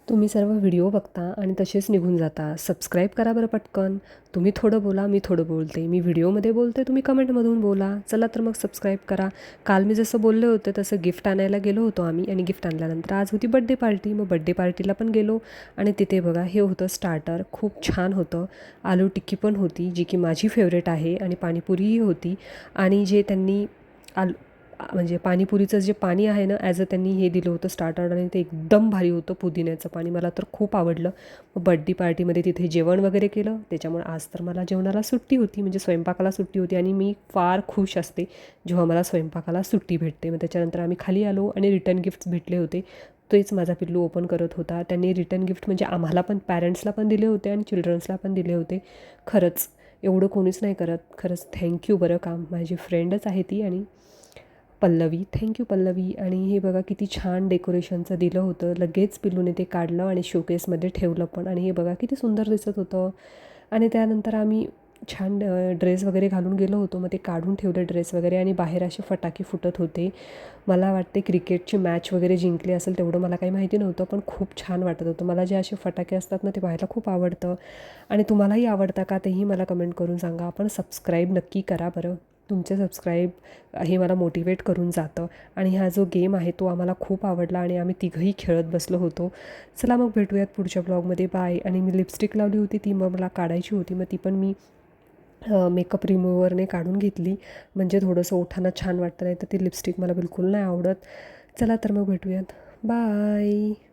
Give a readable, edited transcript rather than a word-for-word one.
तुम्ही सर्व व्हिडिओ बघता आणि तसेच निघून जाता. सबस्क्राईब करा बरं पटकन. तुम्ही थोडं बोला, मी थोडं बोलते. मी व्हिडिओमध्ये बोलते, तुम्ही कमेंटमधून बोला. चला तर मग सबस्क्राईब करा. काल मी जसं बोलले होते तसं गिफ्ट आणायला गेलो होतो आम्ही आणि गिफ्ट आणल्यानंतर आज होती बड्डे पार्टी. मग बड्डे पार्टीला पण गेलो आणि तिथे बघा हे होतं स्टार्टर. खूप छान होतं. आलू टिक्की पण होती जी की माझी फेवरेट आहे आणि पाणीपुरीही होती आणि जे त्यांनी म्हणजे पाणीपुरीचं जे पाणी आहे ना त्यांनी हे दिलं होतं स्टार्टर आणि ते एकदम भारी होतं पुदिन्याचं पाणी. मला तर खूप आवडलं. मग बड्डे पार्टीमध्ये तिथे जेवण वगैरे केलं. त्याच्यामुळे आज तर मला जेवणाला सुट्टी होती, म्हणजे स्वयंपाकाला सुट्टी होती आणि मी फार खुश असते जेव्हा मला स्वयंपाकाला सुट्टी भेटते. मग त्याच्यानंतर आम्ही खाली आलो आणि रिटर्न गिफ्ट्स भेटले होते. तेच माझा पिल्लू ओपन करत होता. त्यांनी रिटर्न गिफ्ट म्हणजे आम्हाला पण, पॅरेंट्सला पण दिले होते आणि चिल्ड्रन्सला पण दिले होते. खरंच एवढं कोणीच नाही करत. खरंच थँक्यू बरं का. माझी फ्रेंडच आहे ती आणि पल्लवी. थँक्यू पल्लवी. आणि हे बघा किती छान डेकोरेशनचं दिलं होतं. लगेच पिल्लूने ते काढलं आणि शोकेसमध्ये ठेवलं पण. आणि हे बघा किती सुंदर दिसत होतं. आणि त्यानंतर आम्ही छान ड्रेस वगैरे घालून गेलो होतो. मग ते काढून ठेवले ड्रेस वगैरे आणि बाहेर असे फटाके फुटत होते. मला वाटते क्रिकेटची मॅच वगैरे जिंकली असेल, तेवढं मला काही माहिती नव्हतं, पण खूप छान वाटत होतं. मला जे असे फटाके असतात ना ते पाहायला खूप आवडतं. आणि तुम्हालाही आवडतं का तेही मला कमेंट करून सांगा. आपण सबस्क्राईब नक्की करा बरं. तुमचे सबस्क्राईब हे मला मोटिवेट करून जातं. आणि हा जो गेम आहे तो आम्हाला खूप आवडला आणि आम्ही तिघंही खेळत बसलो होतो. चला मग भेटूयात पुढच्या ब्लॉगमध्ये. बाय. आणि मी लिपस्टिक लावली होती ती मग मला काढायची होती, मग ती पण मी मेकअप रिमूव्हरने काढून घेतली, म्हणजे थोडंसं ओठांना छान वाटतं. नाही तर ती लिपस्टिक मला बिलकुल नाही आवडत. चला तर मग भेटूयात. बाय.